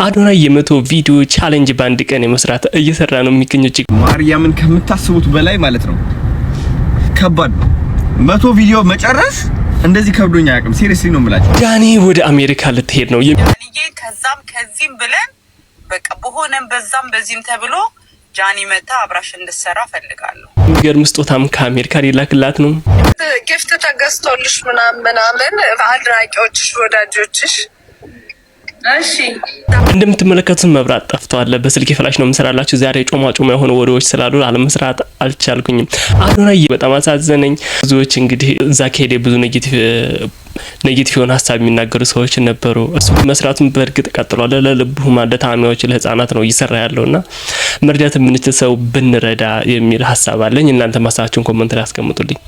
አዶናይ የመቶ ቪዲዮ ቻሌንጅ ባንድ ቀን የመስራት እየሰራ ነው የሚገኘው። ማርያምን ከምታስቡት በላይ ማለት ነው ከባድ ነው። 100 ቪዲዮ መጨረስ እንደዚህ ከብዶኛ አያውቅም። ሲሪየስሊ ነው የምላችሁ። ዳኒ ወደ አሜሪካ ልትሄድ ነው። ዳኒዬ ከዛም ከዚህም ብለን በቃ በሆነም በዛም በዚህም ተብሎ ጃኒ መታ አብራሽ እንድትሰራ ፈልጋለሁ። የሚገርም ስጦታም ከአሜሪካ ሊላክላት ነው። ጊፍት ተገዝቶልሽ ምናምን አድናቂዎችሽ ወዳጆችሽ። እሺ እንደምትመለከቱት መብራት ጠፍቷል። በስልክ ፍላሽ ነው የምሰራላችሁ። ዛሬ ጮማ የሆነ ወሬዎች ስላሉ አለመስራት አልቻልኩኝም። አዶናይ በጣም አሳዘነኝ። ብዙዎች እንግዲህ እዛ ከሄደ ብዙ ኔጌቲቭ የሆነ ሀሳብ የሚናገሩ ሰዎች ነበሩ። እሱ መስራቱን በእርግጥ ቀጥሏል። ለልብ ህሙማን፣ ለታማሚዎች፣ ለህፃናት ነው እየሰራ ያለውና መርዳት የምንችል ሰው ብንረዳ የሚል ሀሳብ አለኝ። እናንተ ማሳችሁን ኮሜንት ላይ አስቀምጡልኝ።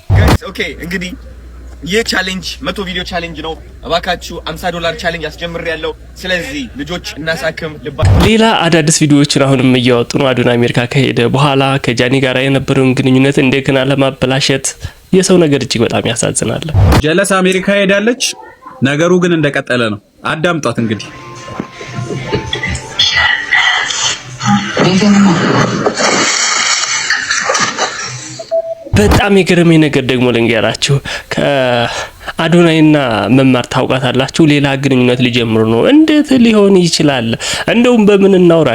ኦኬ እንግዲህ ይህ ቻሌንጅ 100 ቪዲዮ ቻሌንጅ ነው። እባካችሁ $50 ቻሌንጅ አስጀምሬያለሁ። ስለዚህ ልጆች እናሳክም ልባ ሌላ አዳዲስ ቪዲዮዎችን አሁንም እያወጡ ነው። አዶናይ አሜሪካ ከሄደ በኋላ ከጃኒ ጋር የነበረውን ግንኙነት እንደገና ለማበላሸት የሰው ነገር እጅግ በጣም ያሳዝናል። ጀለስ አሜሪካ ሄዳለች። ነገሩ ግን እንደቀጠለ ነው። አዳምጧት እንግዲህ በጣም የገረመኝ ነገር ደግሞ ልንገራችሁ። ከአዶናይና መማር ታውቃታላችሁ። ሌላ ግንኙነት ሊጀምሩ ነው። እንዴት ሊሆን ይችላል? እንደውም በምን እናውራ?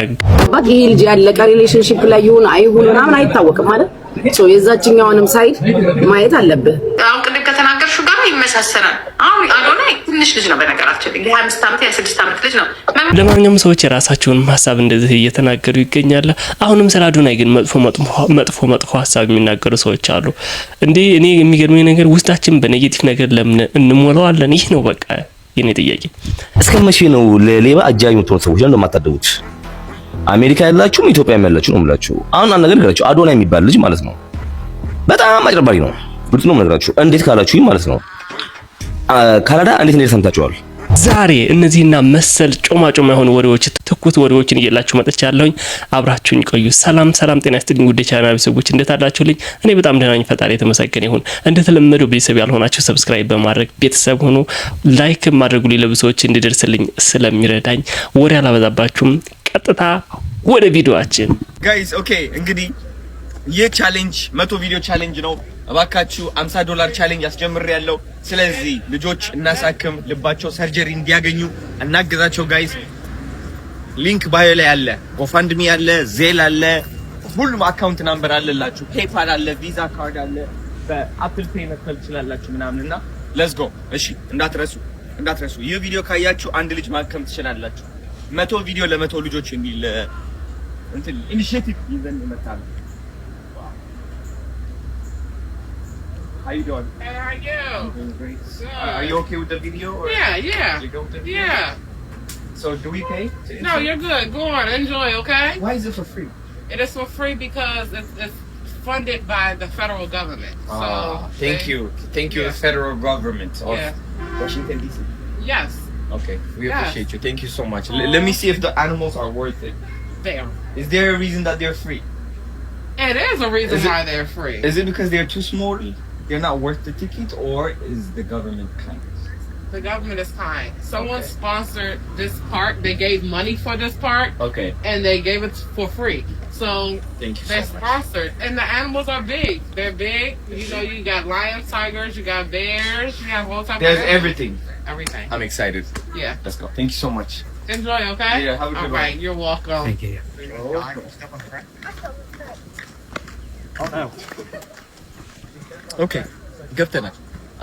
ይሄ ልጅ ያለቀ ሪሌሽንሺፕ ላይ ይሁን አይሁን ምናምን አይታወቅም ማለት ነው። የዛችኛውንም ሳይድ ማየት አለብህ። አሁን ቅድም ከተናገርሽው ጋር ይመሳሰላል። አሁን አዶናይ ትንሽ ልጅ ነው፣ በነገራችን ላይ 25 ዓመት 26 ዓመት ልጅ ነው። ለማንኛውም ሰዎች የራሳቸውን ሀሳብ እንደዚህ እየተናገሩ ይገኛል። አሁንም ስለ አዶናይ ግን መጥፎ ሀሳብ የሚናገሩ ሰዎች አሉ። እንዴ እኔ የሚገርመኝ ነገር ውስጣችን በኔጌቲቭ ነገር ለምን እንሞላዋለን? ይህ ነው በቃ የኔ ጥያቄ። እስከ መቼ ነው ለሌባ አጃቢ የምትሆኑ ሰዎች ለምን እንደማታደቡት? አሜሪካ ያላችሁም ኢትዮጵያ ያላችሁ ነው የምላችሁ። አሁን አንድ ነገር ልንገራችሁ። አዶናይ የሚባል ልጅ ማለት ነው በጣም አጭበርባሪ ነው። ግልጽ ነው የምነግራችሁ። እንዴት ካላችሁኝ ማለት ነው ካናዳ እንዴት እንደዚህ ሰምታችኋል። ዛሬ እነዚህና መሰል ጮማ የሆኑ ወሬዎች፣ ትኩስ ወሬዎችን እየላችሁ መጥቻለሁኝ። አብራችሁኝ ቆዩ። ሰላም ጤና ይስጥልኝ ውድ ቻናል ቤተሰቦች፣ እንዴት አላችሁልኝ? እኔ በጣም ደህና ነኝ፣ ፈጣሪ የተመሰገነ ይሁን። እንደተለመደው ቤተሰብ ያልሆናችሁ ሰብስክራይብ በማድረግ ቤተሰብ ሆኑ። ላይክ ማድረጉ ለብዙዎች እንዲደርስልኝ ስለሚረዳኝ ወሬ አላበዛባችሁም። ቀጥታ ወደ ቪዲዮአችን ጋይስ። ኦኬ እንግዲህ ይህ ቻሌንጅ 100 ቪዲዮ ቻሌንጅ ነው። እባካችሁ $50 ቻሌንጅ አስጀምሬያለሁ። ስለዚህ ልጆች እናሳክም፣ ልባቸው ሰርጀሪ እንዲያገኙ እናግዛቸው ጋይስ። ሊንክ ባዮ ላይ አለ፣ ጎፋንድሚ አለ፣ ዜል አለ፣ ሁሉም አካውንት ናምበር አለላችሁ፣ ፔፓል አለ፣ ቪዛ ካርድ አለ፣ በአፕል ፔይ መክፈል ትችላላችሁ ምናምንና ሌትስ ጎ። እሺ እንዳትረሱ ይህ ቪዲዮ ካያችሁ አንድ ልጅ ማከም ትችላላችሁ። 100 ቪዲዮ ለ100 ልጆች የሚል እንትን ኢኒሺዬቲቭ ይዘን መጣን። How you doing? Hey, how are you? I'm doing great. Good. Are you okay with the video? Or Yeah. you go with the video? Yeah. So do we pay? No, you're good. Go on, enjoy, okay? Why is it for free? It is for free because it's funded by the federal government. Thank you, yeah. the federal government of Yeah. Washington D.C. Yes. Okay, we Yes. appreciate you. Thank you so much. Let me see if the animals are worth it. There. Is there a reason that they're free? It is a reason why they're free. Is it because they're too small? They're not worth the ticket, or is the government kind? The government is kind. Someone Okay. sponsored this park. They gave money for this park. Okay. And they gave it for free. So Thank you they're so much. sponsored. And the animals are big. They're big. You know, you got lions, tigers, you got bears, you have all types There's of everything. everything. I'm excited. Yeah. Let's go. Thank you so much. Enjoy, okay? Yeah, have a good all right, one. you're welcome. Thank you. Okay. ገብተናል።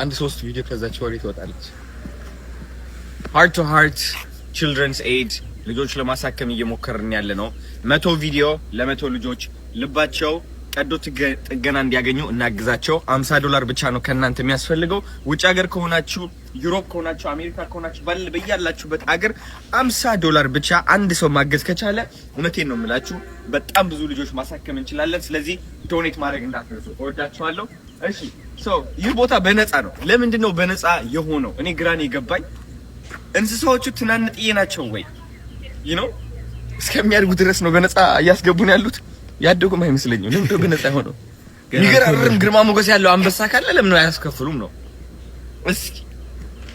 አንድ 3 ቪዲዮ ከዛች ወሬ ትወጣለች። ሃርት ቱ ሃርት ቺልድረንስ ኤድ ልጆች ለማሳከም እየሞከርን ያለ ነው። 100 ቪዲዮ ለ100 ልጆች ልባቸው ቀዶ ጥገና እንዲያገኙ እናግዛቸው። $50 ብቻ ነው ከእናንተ የሚያስፈልገው። ውጭ ሀገር ከሆናችሁ፣ ዩሮፕ ከሆናችሁ፣ አሜሪካ ከሆናችሁ በያላችሁበት ሀገር $50 ብቻ አንድ ሰው ማገዝ ከቻለ እውነቴን ነው የምላችሁ በጣም ብዙ ልጆች ማሳከም እንችላለን። ስለዚህ ዶኔት ማድረግ እንዳትረሱ። እወዳችኋለሁ። እሺ ይህ ቦታ በነፃ ነው። ለምንድን ነው በነፃ የሆነው? እኔ ግራን የገባኝ እንስሳዎቹ ትናንጥዬ ናቸው ወይ እስከሚያድጉ ድረስ ነው በነፃ እያስገቡን ያሉት። ያደጉም አይመስለኝም። ለምን ነው በነፃ ሆነው? የሚገራርም ግርማ ሞገስ ያለው አንበሳ ካለ ለምን አያስከፍሉም ነው? እስኪ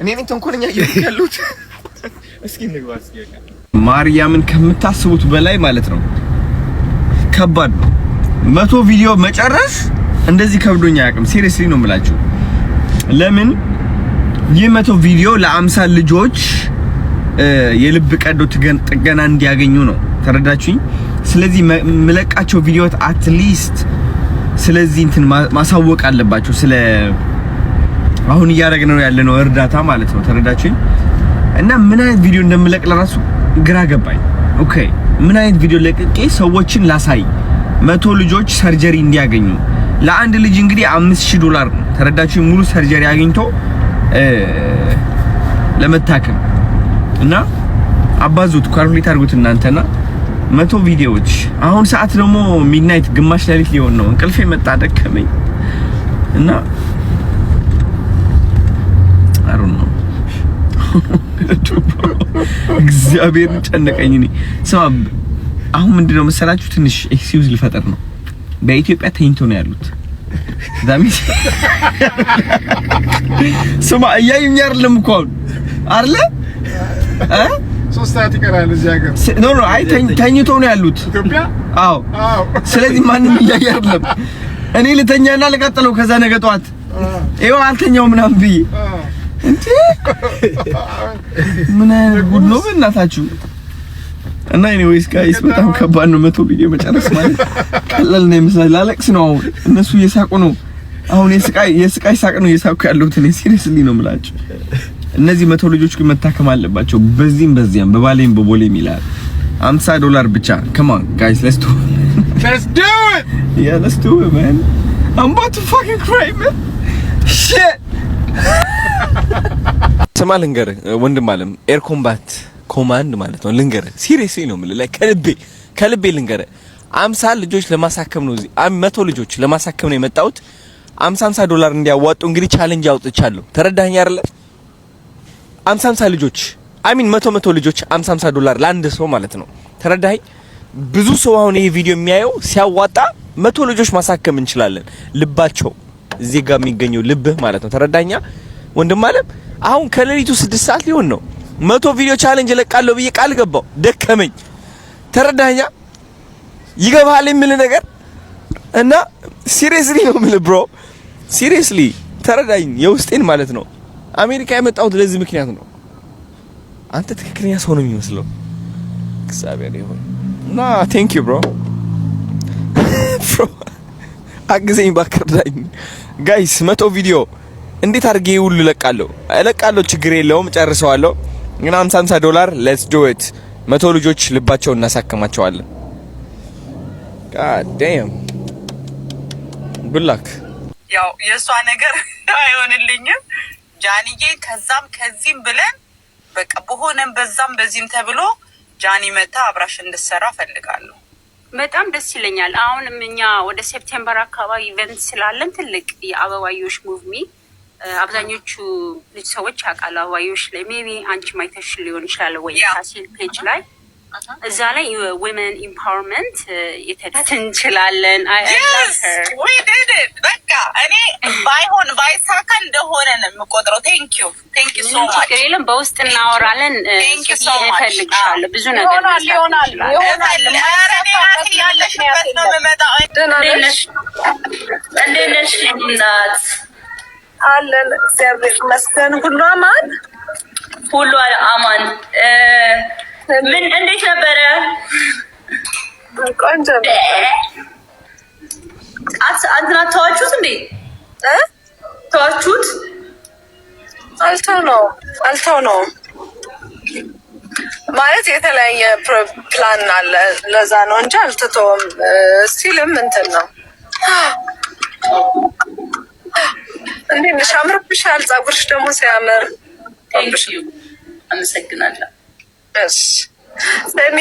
እኔ ነኝ ተንኮለኛ ያሉት። እስኪ እንግባ እስኪ ማርያምን ከምታስቡት በላይ ማለት ነው ከባድ ነው። 100 ቪዲዮ መጨረስ እንደዚህ ከብዶኛ አያውቅም። ሲሪየስሊ ነው የምላችሁ። ለምን ይህ 100 ቪዲዮ ለ50 ልጆች የልብ ቀዶ ጥገና እንዲያገኙ ነው። ተረዳችሁኝ? ስለዚህ መለቃቸው ቪዲዮት አትሊስት ስለዚህ እንትን ማሳወቅ አለባቸው። ስለ አሁን እያደረግነው ያለነው እርዳታ ማለት ነው። ተረዳችሁኝ? እና ምን አይነት ቪዲዮ እንደምለቅ ለራሱ ግራ ገባኝ። ኦኬ ምን አይነት ቪዲዮ ለቅቄ ሰዎችን ላሳይ? 100 ልጆች ሰርጀሪ እንዲያገኙ ለአንድ ልጅ እንግዲህ $5000 ነው። ተረዳችሁኝ? ሙሉ ሰርጀሪ አግኝቶ ለመታከም እና አባዙት ካልኩሌት አድርጉት እናንተና 100 ቪዲዮዎች። አሁን ሰዓት ደግሞ ሚድናይት ግማሽ ሌሊት ሊሆን ነው። እንቅልፌ መጣ ደከመኝ እና አይ ዶንት ኖ እግዚአብሔርን ጨነቀኝ። እኔ ስማ አሁን ምንድነው መሰላችሁ ትንሽ ኤክስኪውዝ ልፈጠር ነው። በኢትዮጵያ ተኝቶ ነው ያሉት ዳሚስ ስማ እያዩኝ አይደለም እኮ አይደለ 3 ሰዓት ይቀራል እዚህ ሀገር። ኖ አይ ተኝቶ ነው ያሉት ኢትዮጵያ። አዎ ስለዚህ ማንም እያየ አይደለም። እኔ ልተኛና ልቀጥለው ከዛ ነገ ጠዋት ይኸው አልተኛው ምናምን ብዬ እንዴ ምን አይነት ጉድ ነው በእናታችሁ። እና ኤኒዌይስ ጋይስ በጣም ከባድ ነው 100 ቪዲዮ መጨረስ ማለት ቀላል ነው ይመስላል። ላለቅስ ነው አሁን እነሱ እየሳቁ ነው። አሁን የስቃይ ሳቅ ነው እየሳቁ ያሉት። እኔ ሲሪየስሊ ነው የምላችሁ። እነዚህ 100 ልጆች ግን መታከም አለባቸው። በዚህም በዚያም በባሌም በቦሌም ይላል $50 ብቻ። come on guys let's do it yeah let's do it man. I'm about to fucking cry man shit. ስማ ልንገርህ ወንድም አለም ኤር ኮምባት ኮማንድ ማለት ነው። ልንገርህ ሲሪየስሊ ነው የምልህ ከልቤ ልንገርህ 50 ልጆች ለማሳከም ነው እዚህ 100 ልጆች ለማሳከም ነው የመጣሁት። $50 እንዲያዋጡ እንግዲህ ቻሌንጅ አውጥቻለሁ። ተረዳኸኝ አይደለ? 50 ልጆች አይ ሚን 100 ልጆች $50 ለአንድ ሰው ማለት ነው። ተረዳኸኝ? ብዙ ሰው አሁን ይሄ ቪዲዮ የሚያየው ሲያዋጣ 100 ልጆች ማሳከም እንችላለን። ልባቸው እዚህ ጋር የሚገኘው ልብህ ማለት ነው። ተረዳኛ ወንድም አለም አሁን ከሌሊቱ 6 ሰዓት ሊሆን ነው 100 ቪዲዮ ቻሌንጅ ለቃለሁ ብዬ ቃል ገባው። ደከመኝ። ተረዳኛ ይገባል የሚል ነገር እና ሲሪየስሊ ነው የምልህ ብሮ ሲሪየስሊ ተረዳኝ የውስጤን ማለት ነው። አሜሪካ የመጣሁት ለዚህ ምክንያት ነው። አንተ ትክክለኛ ሰው ነው የሚመስለው። እግዚአብሔር ይሁን እና ቴንክ ዩ ብሮ አግዘኝ ባከርዳኝ ጋይስ 100 ቪዲዮ እንዴት አድርጌ ሁሉ እለቃለሁ ችግር የለውም ጨርሰዋለሁ። ግን $50 let's do it 100 ልጆች ልባቸውን እናሳከማቸዋለን። god damn good luck። ያው የሷ ነገር አይሆንልኝም ጃኒዬ ከዛም ከዚህም ብለን በቃ በሆነም በዛም በዚህም ተብሎ ጃኒ መታ አብራሽ እንድትሰራ ፈልጋለሁ። በጣም ደስ ይለኛል። አሁንም እኛ ወደ ሴፕቴምበር አካባቢ ኢቨንት ስላለን ትልቅ የአበባዮሽ ሙቭሚ አብዛኞቹ ልጅ ሰዎች ያውቃሉ። አበባዮሽ ላይ ሜቢ አንቺ ማይተሽ ሊሆን ይችላል ወይ ፋሲል ፔጅ ላይ እዛ ላይ women empowerment የተደረገ እንችላለን። we did it በቃ እኔ ባይሆን ባይሳካ እንደሆነ ነው የምቆጥረው። thank you so much። ከሌለም በውስጥ እናወራለን። እፈልግሻለሁ ብዙ ነገር ይሆናል ያለሽበት ነው የምመጣው። እንዴት ነሽ እናት? አለን እግዚአብሔር ይመስገን። ሁሉ አማን ምን እንዴት ነበረ? ቆንጆ አንተና ተዋችሁት እንዴ? ተዋችሁት? አልተው ነው ማለት የተለያየ ፕላን አለ። ለዛ ነው እንጂ አልተተውም። ስቲልም እንትን ነው እንዴ ነሽ? አምሮብሻል። ፀጉርሽ ደግሞ ሲያምር። አመሰግናለሁ። እሺ ሰሚ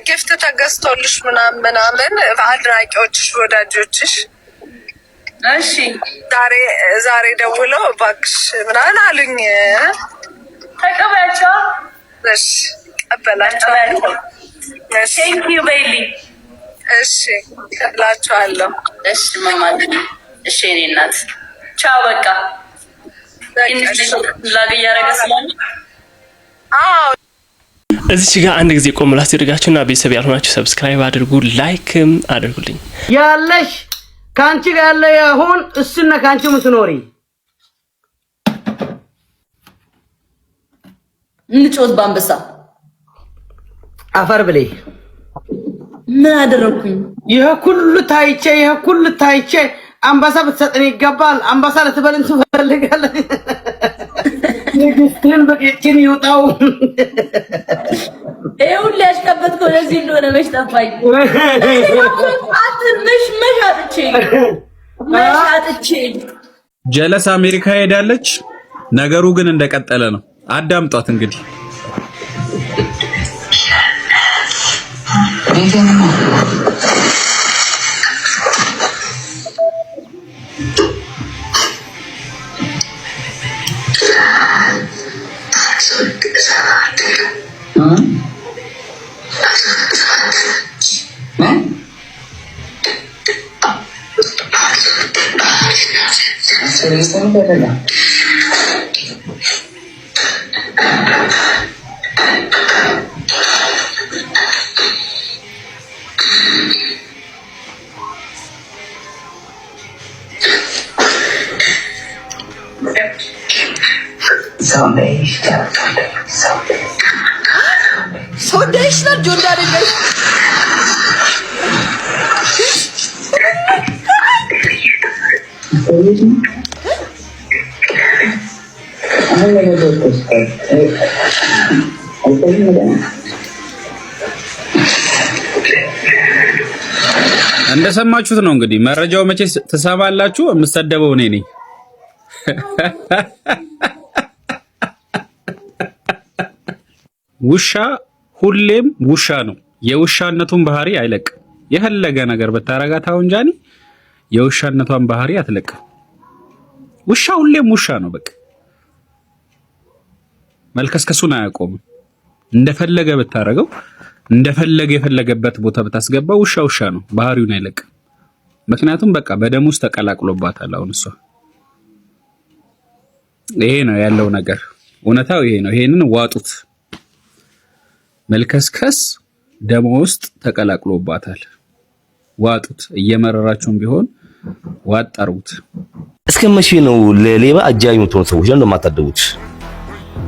ጊፍት ተገዝቶልሽ ምናምን አድናቂዎችሽ ወዳጆችሽ እሺ ዛሬ ደውለው እባክሽ ምናምን አሉኝ። ተቀበያቸው። እሺ ቀበላቸው። ቴንክ ዩ ቤቢ። እሺ ቀበላቸዋለሁ። እሺ ማማት እሺ እኔ እናት ቻው በቃ ላግ እያደረገ ስለሆነ እዚህ ጋር አንድ ጊዜ ቆም ብላችሁ አድርጋችሁና ቤተሰብ ያልሆናችሁ ሰብስክራይብ አድርጉ፣ ላይክም አድርጉልኝ። ያለሽ ካንቺ ጋር ያለ ያሁን እሱና ካንቺ ምትኖሪ እንጮት ባንበሳ አፈር ብሌ ምን አደረኩኝ? ይሄ ሁሉ ታይቼ አንበሳ ብትሰጥኝ ይገባል። አንበሳ ልትበልን ትፈልጋለህ? ንግስትን በቄችን ይውጣው ይሁን ሊያሽከበትከው ለዚህ እንደሆነ መች ጠፋኝ። መሻጥቼ ጀለስ አሜሪካ ሄዳለች። ነገሩ ግን እንደቀጠለ ነው። አዳምጧት እንግዲህ Foundational Jordan guys. እንደሰማችሁት ነው እንግዲህ መረጃው መቼ ተሰማላችሁ? የምሰደበው እኔ ነኝ። ውሻ ሁሌም ውሻ ነው። የውሻነቱን ባህሪ አይለቅም። የፈለገ ነገር በታረጋት አሁን ጃኒ የውሻነቷን ባህሪ አትለቅም። ውሻ ሁሌም ውሻ ነው። በቃ መልከስከሱን አያቆምም። እንደፈለገ በታረገው እንደፈለገ የፈለገበት ቦታ በታስገባው ውሻ ውሻ ነው። ባህሪውን አይለቅም። ምክንያቱም በቃ በደም ውስጥ ተቀላቅሎባታል። አሁን እሷ ይሄ ነው ያለው ነገር። እውነታው ይሄ ነው። ይሄንን ዋጡት። መልከስከስ ደም ውስጥ ተቀላቅሎባታል። ዋጡት። እየመረራችሁም ቢሆን ዋጥ አርጉት። እስከ መቼ ነው ለሌባ አጃቢ የምትሆኑ ሰዎች ለምን የማታደቡት?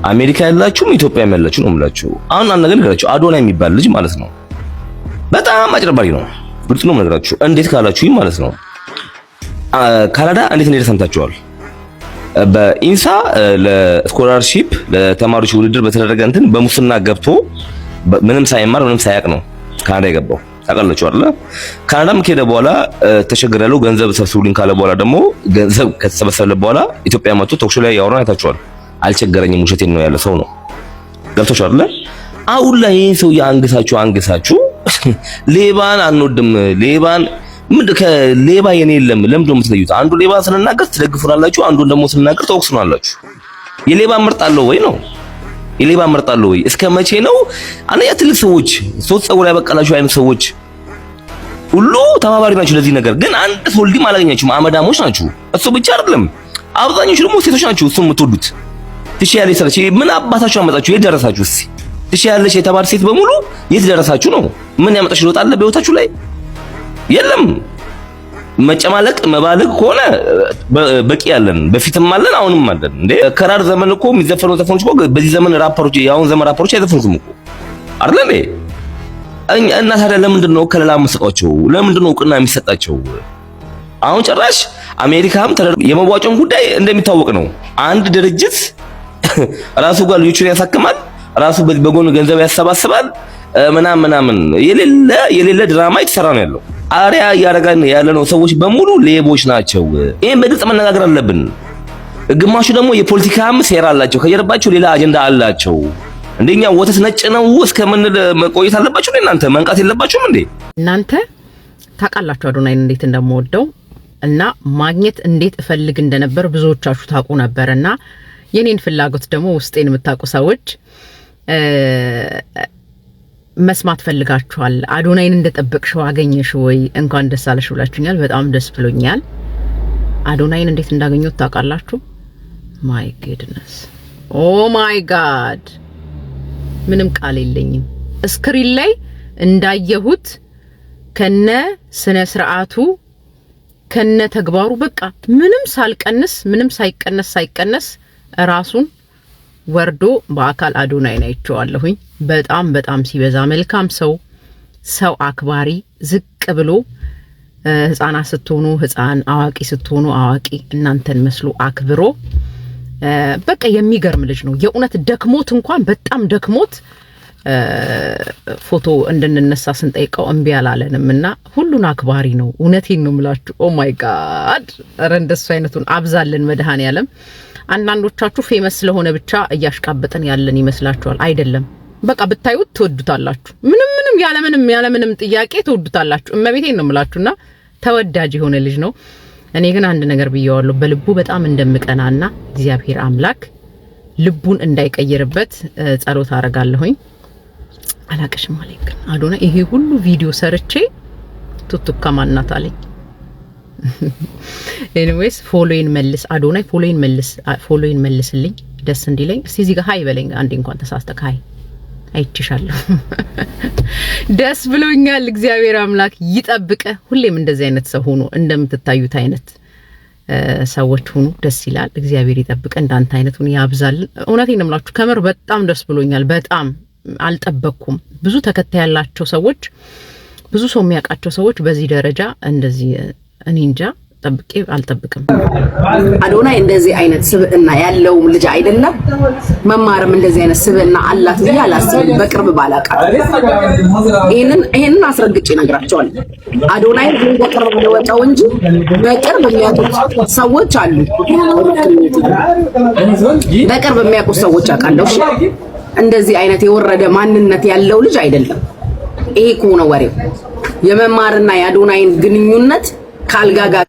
አሜሪካ ያላችሁም ኢትዮጵያም ያላችሁ ነው የምላችሁ። አሁን አንድ ነገር ልንገራችሁ። አዶናይ የሚባል ልጅ ማለት ነው በጣም አጭበርባሪ ነው። ግልጽ ነው የምነግራችሁ። እንዴት ካላችሁኝ ማለት ነው ካናዳ እንዴት እንደሄደ ሰምታችኋል። በኢንሳ ለስኮላርሺፕ ለተማሪዎች ውድድር በተደረገ እንትን በሙስና ገብቶ ምንም ሳይማር ምንም ሳያቅ ነው ካናዳ የገባው። ታውቃላችሁ አይደል? ካናዳም ከሄደ በኋላ ተቸግሬያለሁ ገንዘብ ሰብስቡልኝ ካለ በኋላ ደግሞ ገንዘብ ከተሰበሰበ በኋላ ኢትዮጵያ መጥቶ ቶክሾ ላይ ያወራን አይታችኋል። አልቸገረኝም ውሸቴን ነው ያለ ሰው ነው። ገብቶሻል አይደል? አሁን ላይ ይሄን ሰው አንግሳችሁ ሌባን አንወድም ሌባን ከሌባ የኔ የለም ለምን ደሞ ትለዩት? አንዱ ሌባ ስለናገር ትደግፉናላችሁ፣ አንዱን ደግሞ ስለናገር ተወቅሱናላችሁ። የሌባ ምርጣለው ወይ ነው? የሌባ ምርጣለው ወይ? እስከ መቼ ነው? አንያ ትልቅ ሰዎች ሶስት ጸጉር ያበቃላችሁ አይነት ሰዎች ሁሉ ተባባሪ ናችሁ ለዚህ ነገር። ግን አንድ ሶልዲም አላገኛችሁም። አመዳሞች ናችሁ። እሱ ብቻ አይደለም አብዛኞቹ ደግሞ ሴቶች ናችሁ። እሱም የምትወዱት ትሽያለሽ ሰለች ምን አባታችሁ አመጣችሁ? የት ደረሳችሁ? እስኪ ትሽያለሽ የተባለ ሴት በሙሉ የት ደረሳችሁ ነው? ምን ያመጣሽ ለውጥ አለ በህይወታችሁ ላይ? የለም። መጨማለቅ መባለቅ ከሆነ በቂ ያለን በፊትም አለን አሁንም አለን። እንዴ ከራር ዘመን እኮ የሚዘፈነው ዘፈኖች እኮ በዚህ ዘመን ራፐሮች ያውን ዘመን ራፐሮች አይዘፈኑም እኮ አይደል እንዴ? እና ታዲያ ለምንድን ነው ከለላ መስጠታቸው? ለምንድን ነው እውቅና የሚሰጣቸው? አሁን ጭራሽ አሜሪካም የመዋጮን ጉዳይ እንደሚታወቅ ነው። አንድ ድርጅት ራሱ ጋር ልጆቹን ያሳክማል፣ ራሱ በጎን ገንዘብ ያሰባስባል ምናምን የሌለ ድራማ የተሰራ ነው ያለው። አሪያ ያረጋን ያለነው ሰዎች በሙሉ ሌቦች ናቸው። ይሄን በግልጽ መነጋገር አለብን። ግማሹ ደግሞ የፖለቲካም ሴራ አላቸው፣ ከጀርባቸው ሌላ አጀንዳ አላቸው። እንደኛ ወተት ነጭ ነው እስከምን መቆየት አለባችሁ? እናንተ መንቃት የለባችሁም እንዴ? እናንተ ታውቃላችሁ አዶናይን እንዴት እንደምወደው እና ማግኘት እንዴት እፈልግ እንደነበር ብዙዎቻችሁ ታውቁ ነበርና የኔን ፍላጎት ደግሞ ውስጤን የምታውቁ ሰዎች መስማት ፈልጋችኋል። አዶናይን እንደጠበቅሽው አገኘሽ ወይ? እንኳን ደስ አለሽ ብላችሁኛል። በጣም ደስ ብሎኛል። አዶናይን እንዴት እንዳገኘሁት ታውቃላችሁ? ማይ ጉድነስ ኦ ማይ ጋድ ምንም ቃል የለኝም። ስክሪን ላይ እንዳየሁት ከነ ስነ ስርዓቱ ከነ ተግባሩ በቃ ምንም ሳልቀንስ ምንም ሳይቀነስ ራሱን ወርዶ በአካል አዶናይን አይቼዋለሁኝ። በጣም ሲበዛ መልካም ሰው አክባሪ፣ ዝቅ ብሎ ህፃናት ስትሆኑ ህፃን፣ አዋቂ ስትሆኑ አዋቂ እናንተን መስሎ አክብሮ በቃ የሚገርም ልጅ ነው። የእውነት ደክሞት እንኳን በጣም ደክሞት ፎቶ እንድንነሳ ስንጠይቀው እምቢ አላለንምና ሁሉን አክባሪ ነው። እውነቴን ነው የምላችሁ። ኦ ማይ ጋድ ኧረ እንደሱ አይነቱን አብዛልን መድኃኔዓለም። አንዳንዶቻችሁ ፌመስ ስለሆነ ብቻ እያሽቃበጠን ያለን ይመስላችኋል። አይደለም። በቃ ብታዩት ትወዱታላችሁ። ምንም ያለምንም ጥያቄ ትወዱታላችሁ። እመቤቴን ነው የምላችሁና ተወዳጅ የሆነ ልጅ ነው። እኔ ግን አንድ ነገር ብየዋለሁ፣ በልቡ በጣም እንደምቀናና እግዚአብሔር አምላክ ልቡን እንዳይቀይርበት ጸሎት አረጋለሁኝ። አላቀሽም አለኝ ግን አዶናይ ይሄ ሁሉ ቪዲዮ ሰርቼ ቱቱካ ማናት አለኝ። ኤኒዌይስ ፎሎዊን መልስ አዶናይ፣ ፎሎዊን መልስልኝ ደስ እንዲለኝ። እስቲ እዚህ ጋር ሃይ በለኝ አንዴ እንኳን ተሳስተክ ሃይ አይችሻለሁ። ደስ ብሎኛል። እግዚአብሔር አምላክ ይጠብቀ። ሁሌም እንደዚህ አይነት ሰው ሆኖ እንደምትታዩት አይነት ሰዎች ሆኖ ደስ ይላል። እግዚአብሔር ይጠብቀ፣ እንዳንተ አይነቱን ያብዛልን። እውነቴን ነው የምላችሁ ከምር በጣም ደስ ብሎኛል። በጣም አልጠበቅኩም። ብዙ ተከታይ ያላቸው ሰዎች፣ ብዙ ሰው የሚያውቃቸው ሰዎች በዚህ ደረጃ እንደዚህ እኔ እንጃ ጠብቄ አልጠብቅም። አዶናይ እንደዚህ አይነት ስብዕና ያለው ልጅ አይደለም። መማርም እንደዚህ አይነት ስብዕና አላት ብዬ አላስብም። በቅርብ ባላቃት ይሄንን አስረግጬ እነግራቸዋለሁ። አዶናይ በቅርብ ለወጣው እንጂ በቅርብ የሚያውቁት ሰዎች አሉ። በቅርብ የሚያውቁት ሰዎች አውቃለሁ። እንደዚህ አይነት የወረደ ማንነት ያለው ልጅ አይደለም። ይሄ ከሆነ ወሬው የመማርና የአዶናይን ግንኙነት ካልጋ ጋር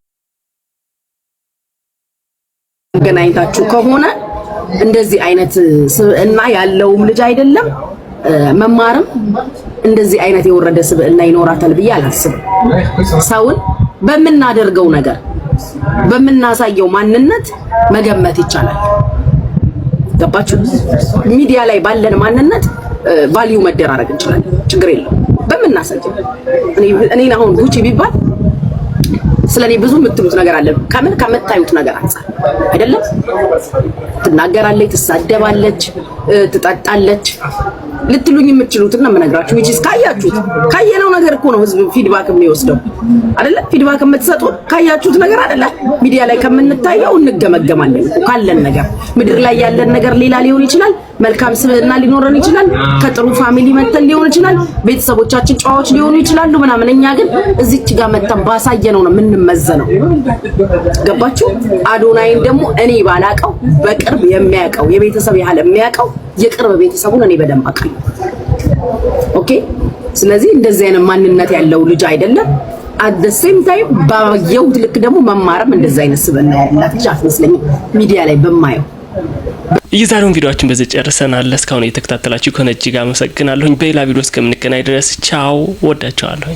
ገናኝታችሁ ከሆነ እንደዚህ አይነት ስብዕና ያለውም ልጅ አይደለም። መማርም እንደዚህ አይነት የወረደ ስብዕና ይኖራታል ብዬ አላስብም። ሰውን በምናደርገው ነገር በምናሳየው ማንነት መገመት ይቻላል። ገባችሁ? ሚዲያ ላይ ባለን ማንነት ቫልዩ መደራረግ እንችላለን። ችግር የለም። በምናሳየው እኔ አሁን ጉቺ ቢባል ስለኔ ብዙ የምትሉት ነገር አለ። ከምታዩት ነገር አንፃር አይደለም። ትናገራለች፣ ትሳደባለች፣ ትጠጣለች ልትሉኝ የምትችሉት እና መነግራችሁ which is ካየነው ነገር እኮ ነው ህዝብ ፊድባክ የሚወስደው አይደለ? ፊድባክ የምትሰጡ ካያችሁት ነገር አይደለ? ሚዲያ ላይ ከምንታየው እንገመገማለን ካለን ነገር። ምድር ላይ ያለን ነገር ሌላ ሊሆን ይችላል። መልካም ስብዕና ሊኖረን ይችላል። ከጥሩ ፋሚሊ መተን ሊሆን ይችላል። ቤተሰቦቻችን ጨዋዎች ሊሆኑ ይችላሉ ምናምን። እኛ ግን እዚች ጋር መተን ባሳየነው ነው የምንመዘነው። ገባችሁ? አዶናይን ደግሞ እኔ ባላቀው በቅርብ የሚያቀው የቤተሰብ ያህል የሚያቀው የቅርብ ቤተሰቡን እኔ በደንብ አውቃለሁ። ኦኬ። ስለዚህ እንደዚህ አይነት ማንነት ያለው ልጅ አይደለም። at the same time ባየሁት ልክ ደግሞ መማርም እንደዚህ አይነት ስብዕና ያላት ልጅ አትመስለኝም ሚዲያ ላይ በማየው። የዛሬውን ቪዲዮአችን በዚህ ጨርሰናል። እስካሁን እየተከታተላችሁ ከሆነ እጅግ አመሰግናለሁ። በሌላ ቪዲዮ እስከምንገናኝ ድረስ ቻው፣ ወዳችኋለሁ።